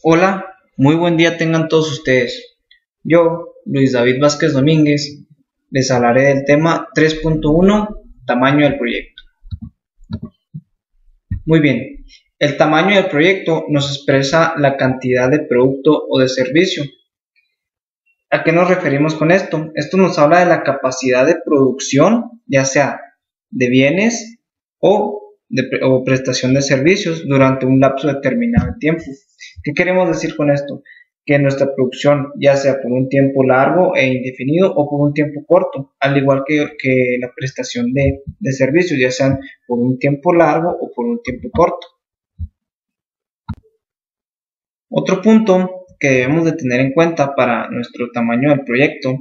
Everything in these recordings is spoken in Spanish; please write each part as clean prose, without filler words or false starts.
Hola, muy buen día tengan todos ustedes. Yo, Luis David Vázquez Domínguez, les hablaré del tema 3.1, tamaño del proyecto. Muy bien, el tamaño del proyecto nos expresa la cantidad de producto o de servicio. ¿A qué nos referimos con esto? Esto nos habla de la capacidad de producción, ya sea de bienes o prestación de servicios durante un lapso determinado de tiempo. ¿Qué queremos decir con esto? Que nuestra producción, ya sea por un tiempo largo e indefinido o por un tiempo corto, al igual que la prestación de servicios, ya sean por un tiempo largo o por un tiempo corto. Otro punto que debemos de tener en cuenta para nuestro tamaño del proyecto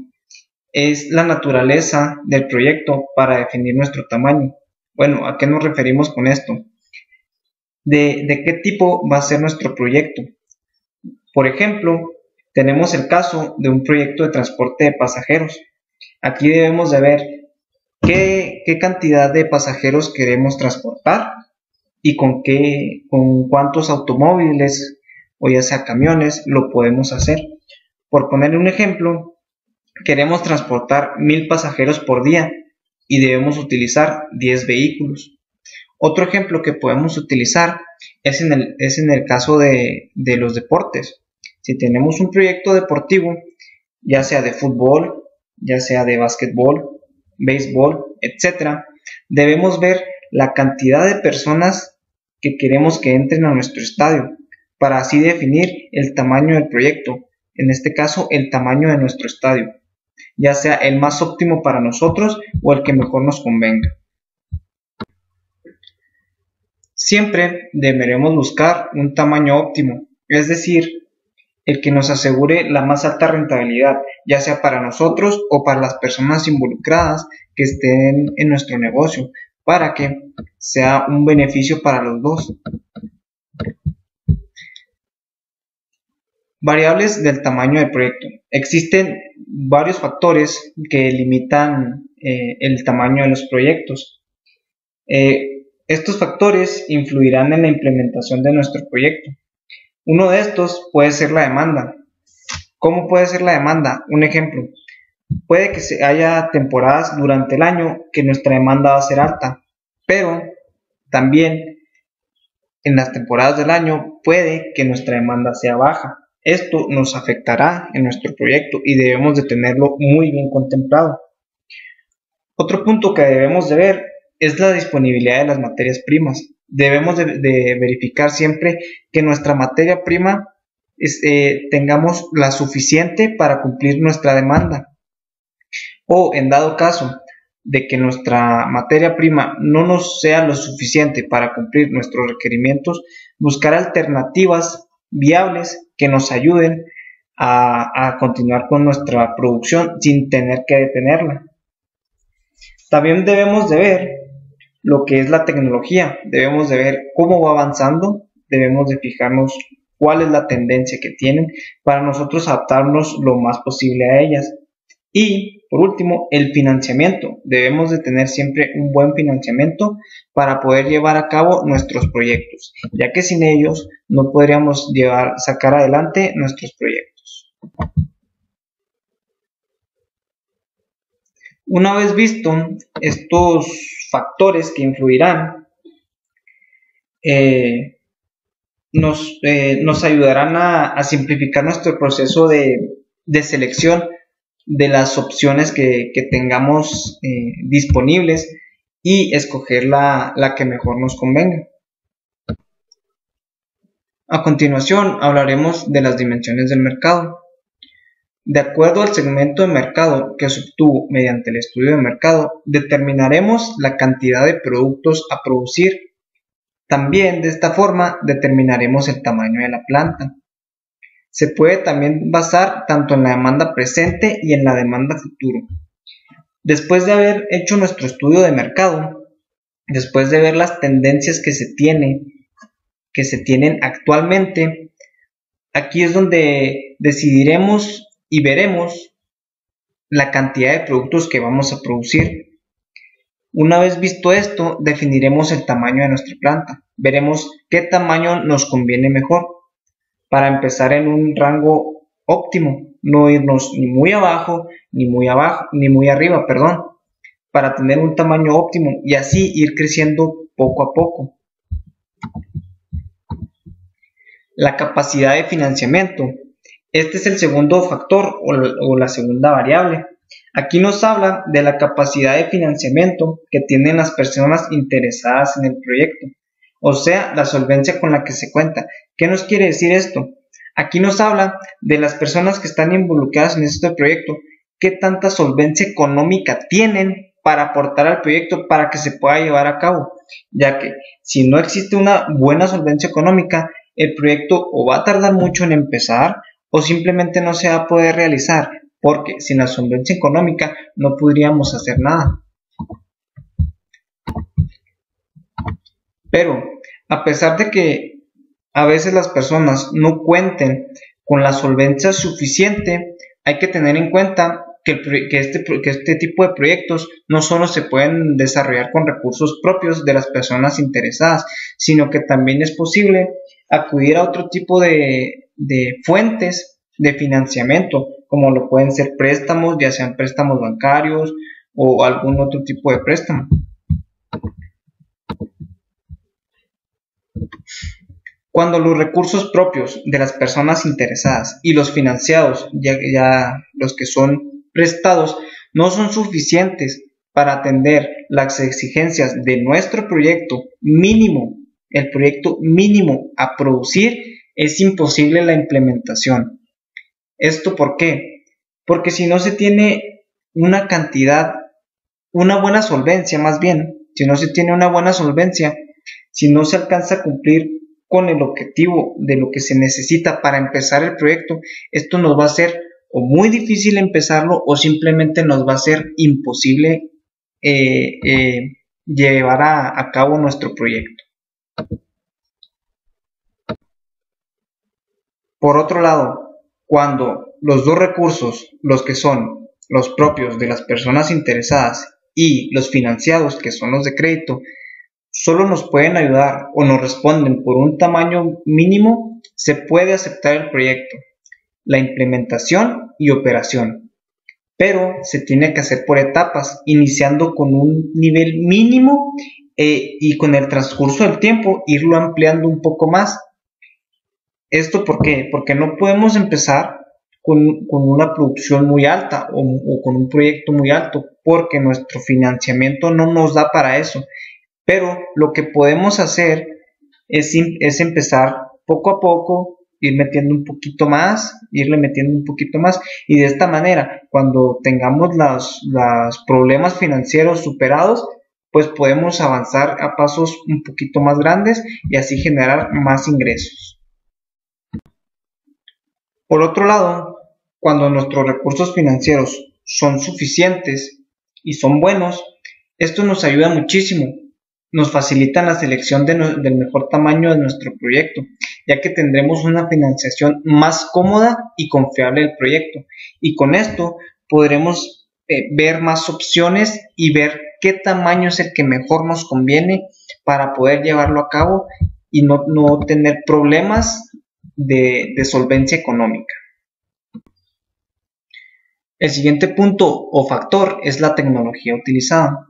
es la naturaleza del proyecto para definir nuestro tamaño. Bueno, ¿a qué nos referimos con esto? ¿De qué tipo va a ser nuestro proyecto? Por ejemplo, tenemos el caso de un proyecto de transporte de pasajeros. Aquí debemos de ver qué cantidad de pasajeros queremos transportar y con cuántos automóviles o ya sea camiones lo podemos hacer. Por ponerle un ejemplo, queremos transportar 1000 pasajeros por día y debemos utilizar 10 vehículos. Otro ejemplo que podemos utilizar es en el caso de los deportes. Si tenemos un proyecto deportivo, ya sea de fútbol, ya sea de básquetbol, béisbol, etc., debemos ver la cantidad de personas que queremos que entren a nuestro estadio para así definir el tamaño del proyecto, en este caso el tamaño de nuestro estadio, ya sea el más óptimo para nosotros o el que mejor nos convenga. Siempre deberemos buscar un tamaño óptimo, es decir, el que nos asegure la más alta rentabilidad, ya sea para nosotros o para las personas involucradas que estén en nuestro negocio, para que sea un beneficio para los dos. Variables del tamaño del proyecto. Existen varios factores que limitan el tamaño de los proyectos. Estos factores influirán en la implementación de nuestro proyecto. Uno de estos puede ser la demanda. ¿Cómo puede ser la demanda? Un ejemplo, puede que haya temporadas durante el año que nuestra demanda va a ser alta, pero también en las temporadas del año puede que nuestra demanda sea baja. Esto nos afectará en nuestro proyecto y debemos de tenerlo muy bien contemplado. Otro punto que debemos de ver es la disponibilidad de las materias primas. Debemos de verificar siempre que nuestra materia prima tengamos la suficiente para cumplir nuestra demanda. O en dado caso de que nuestra materia prima no nos sea lo suficiente para cumplir nuestros requerimientos, buscar alternativas viables que nos ayuden a continuar con nuestra producción sin tener que detenerla. También debemos de ver lo que es la tecnología, debemos de ver cómo va avanzando, debemos de fijarnos cuál es la tendencia que tienen para nosotros adaptarnos lo más posible a ellas. Y por último, el financiamiento. Debemos de tener siempre un buen financiamiento para poder llevar a cabo nuestros proyectos, ya que sin ellos no podríamos sacar adelante nuestros proyectos. Una vez visto estos factores que influirán, nos ayudarán a simplificar nuestro proceso de selección de las opciones que tengamos disponibles y escoger la que mejor nos convenga. A continuación hablaremos de las dimensiones del mercado. De acuerdo al segmento de mercado que se obtuvo mediante el estudio de mercado, determinaremos la cantidad de productos a producir. También de esta forma determinaremos el tamaño de la planta. Se puede también basar tanto en la demanda presente y en la demanda futuro. Después de haber hecho nuestro estudio de mercado, después de ver las tendencias que se tienen actualmente, aquí es donde decidiremos y veremos la cantidad de productos que vamos a producir. Una vez visto esto, definiremos el tamaño de nuestra planta. Veremos qué tamaño nos conviene mejor. para empezar en un rango óptimo, no irnos ni muy abajo, ni muy arriba, perdón, para tener un tamaño óptimo y así ir creciendo poco a poco. La capacidad de financiamiento. Este es el segundo factor o la segunda variable. Aquí nos habla de la capacidad de financiamiento que tienen las personas interesadas en el proyecto, o sea, la solvencia con la que se cuenta. ¿Qué nos quiere decir esto? Aquí nos habla de las personas que están involucradas en este proyecto, qué tanta solvencia económica tienen para aportar al proyecto para que se pueda llevar a cabo, ya que si no existe una buena solvencia económica, el proyecto o va a tardar mucho en empezar o simplemente no se va a poder realizar, porque sin la solvencia económica no podríamos hacer nada. Pero a pesar de que a veces las personas no cuenten con la solvencia suficiente, hay que tener en cuenta que este tipo de proyectos no solo se pueden desarrollar con recursos propios de las personas interesadas, sino que también es posible acudir a otro tipo de fuentes de financiamiento, como lo pueden ser préstamos, ya sean préstamos bancarios o algún otro tipo de préstamo. Cuando los recursos propios de las personas interesadas y los financiados, ya los que son prestados, no son suficientes para atender las exigencias de nuestro proyecto mínimo, el proyecto mínimo a producir, es imposible la implementación. ¿Esto por qué? Porque si no se tiene una buena solvencia más bien, si no se tiene una buena solvencia, si no se alcanza a cumplir con el objetivo de lo que se necesita para empezar el proyecto, esto nos va a hacer o muy difícil empezarlo o simplemente nos va a ser imposible llevar a cabo nuestro proyecto. Por otro lado, cuando los dos recursos, los que son los propios de las personas interesadas y los financiados, que son los de crédito, solo nos pueden ayudar o nos responden por un tamaño mínimo, se puede aceptar el proyecto, la implementación y operación. Pero se tiene que hacer por etapas, iniciando con un nivel mínimo y con el transcurso del tiempo irlo ampliando un poco más. ¿Esto por qué? Porque no podemos empezar con una producción muy alta o con un proyecto muy alto, porque nuestro financiamiento no nos da para eso. Pero lo que podemos hacer es empezar poco a poco, irle metiendo un poquito más, y de esta manera, cuando tengamos los problemas financieros superados, pues podemos avanzar a pasos un poquito más grandes y así generar más ingresos. Por otro lado, cuando nuestros recursos financieros son suficientes y son buenos, esto nos ayuda muchísimo. Nos facilitan la selección del mejor tamaño de nuestro proyecto, ya que tendremos una financiación más cómoda y confiable del proyecto. Y con esto podremos ver más opciones y ver qué tamaño es el que mejor nos conviene para poder llevarlo a cabo y no tener problemas de solvencia económica. El siguiente punto o factor es la tecnología utilizada.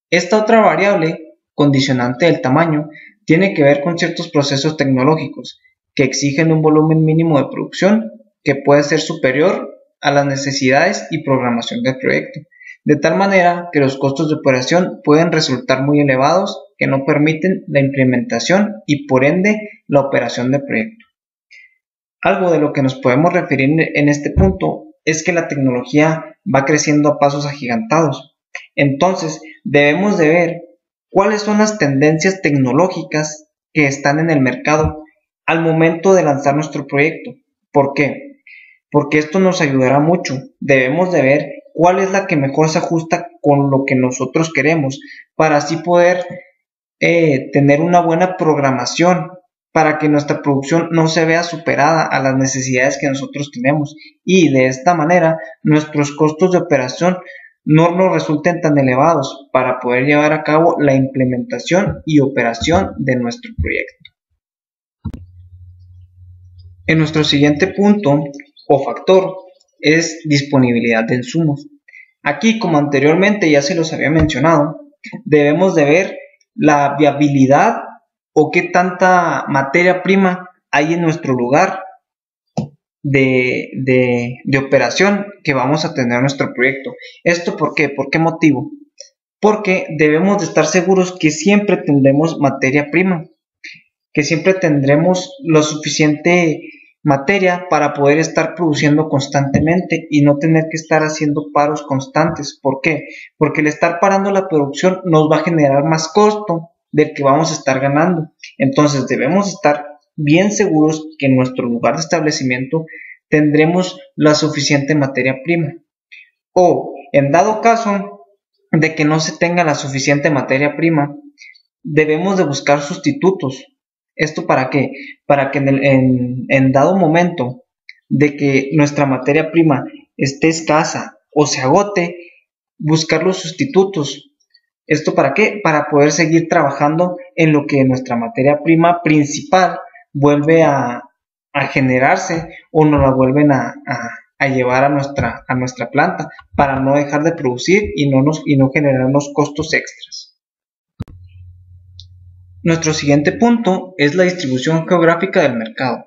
Esta otra variable condicionante del tamaño tiene que ver con ciertos procesos tecnológicos que exigen un volumen mínimo de producción que puede ser superior a las necesidades y programación del proyecto, de tal manera que los costos de operación pueden resultar muy elevados que no permiten la implementación y por ende la operación del proyecto. Algo de lo que nos podemos referir en este punto es que la tecnología va creciendo a pasos agigantados. Entonces debemos de ver cuáles son las tendencias tecnológicas que están en el mercado al momento de lanzar nuestro proyecto. ¿Por qué? Porque esto nos ayudará mucho. Debemos de ver cuál es la que mejor se ajusta con lo que nosotros queremos para así poder tener una buena programación para que nuestra producción no se vea superada a las necesidades que nosotros tenemos y de esta manera nuestros costos de operación no nos resulten tan elevados para poder llevar a cabo la implementación y operación de nuestro proyecto. En nuestro siguiente punto o factor es disponibilidad de insumos. Aquí, como anteriormente ya se los había mencionado, debemos de ver la viabilidad o qué tanta materia prima hay en nuestro lugar de operación que vamos a tener en nuestro proyecto. ¿Esto por qué? ¿Por qué motivo? Porque debemos de estar seguros que siempre tendremos materia prima, que siempre tendremos lo suficiente materia para poder estar produciendo constantemente y no tener que estar haciendo paros constantes. ¿Por qué? Porque el estar parando la producción nos va a generar más costo del que vamos a estar ganando. Entonces debemos estar bien seguros que en nuestro lugar de establecimiento tendremos la suficiente materia prima. O en dado caso de que no se tenga la suficiente materia prima, debemos de buscar sustitutos. ¿Esto para qué? Para que en dado momento de que nuestra materia prima esté escasa o se agote, buscar los sustitutos. ¿Esto para qué? Para poder seguir trabajando en lo que nuestra materia prima principal vuelve a generarse o nos la vuelven a llevar a nuestra planta para no dejar de producir y no generarnos costos extras. Nuestro siguiente punto es la distribución geográfica del mercado.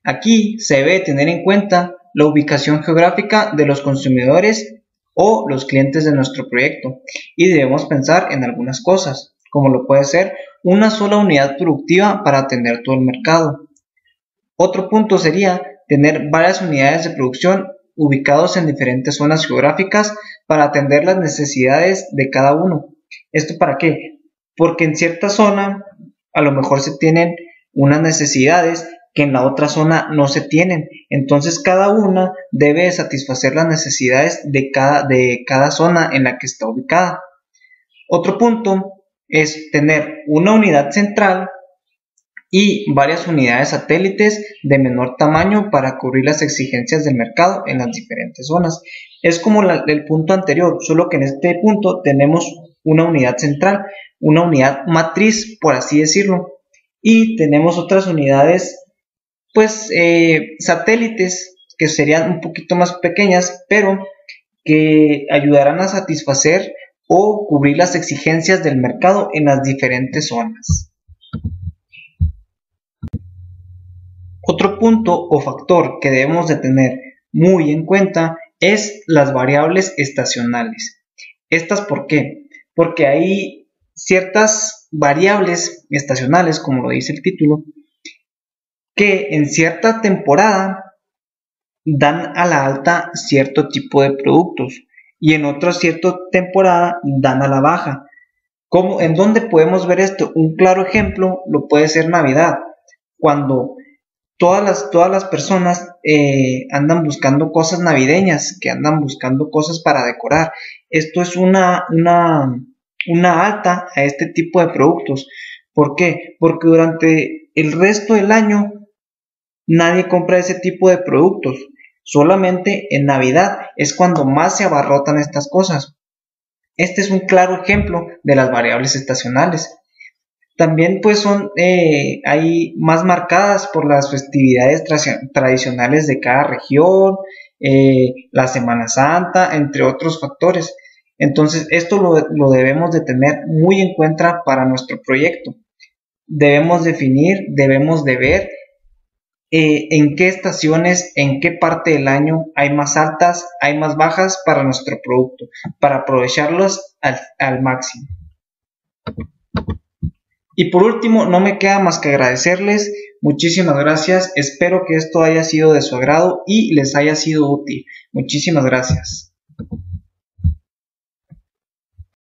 Aquí se debe tener en cuenta la ubicación geográfica de los consumidores o los clientes de nuestro proyecto y debemos pensar en algunas cosas, como lo puede ser una sola unidad productiva para atender todo el mercado. Otro punto sería tener varias unidades de producción ubicados en diferentes zonas geográficas para atender las necesidades de cada uno. ¿Esto para qué? Porque en cierta zona a lo mejor se tienen unas necesidades que en la otra zona no se tienen. Entonces cada una debe satisfacer las necesidades de cada zona en la que está ubicada. Otro punto es tener una unidad central y varias unidades satélites de menor tamaño para cubrir las exigencias del mercado en las diferentes zonas. Es como el punto anterior, solo que en este punto tenemos una unidad central, una unidad matriz, por así decirlo, y tenemos otras unidades pues satélites que serían un poquito más pequeñas, pero que ayudarán a satisfacer o cubrir las exigencias del mercado en las diferentes zonas. Otro punto o factor que debemos de tener muy en cuenta es las variables estacionales. ¿Estas por qué? Porque hay ciertas variables estacionales, como lo dice el título, que en cierta temporada dan a la alta cierto tipo de productos y en otra cierta temporada dan a la baja. ¿En dónde podemos ver esto? Un claro ejemplo lo puede ser Navidad, cuando todas las personas andan buscando cosas navideñas, que andan buscando cosas para decorar. Esto es una alta a este tipo de productos. ¿Por qué? Porque durante el resto del año nadie compra ese tipo de productos. Solamente en Navidad es cuando más se abarrotan estas cosas. Este es un claro ejemplo de las variables estacionales. También pues son hay más marcadas por las festividades tradicionales de cada región, la Semana Santa, entre otros factores. Entonces esto lo debemos de tener muy en cuenta para nuestro proyecto. Debemos definir, debemos de ver en qué estaciones, en qué parte del año hay más altas, hay más bajas para nuestro producto, para aprovecharlos al máximo. Y por último, no me queda más que agradecerles. Muchísimas gracias. Espero que esto haya sido de su agrado y les haya sido útil. Muchísimas gracias.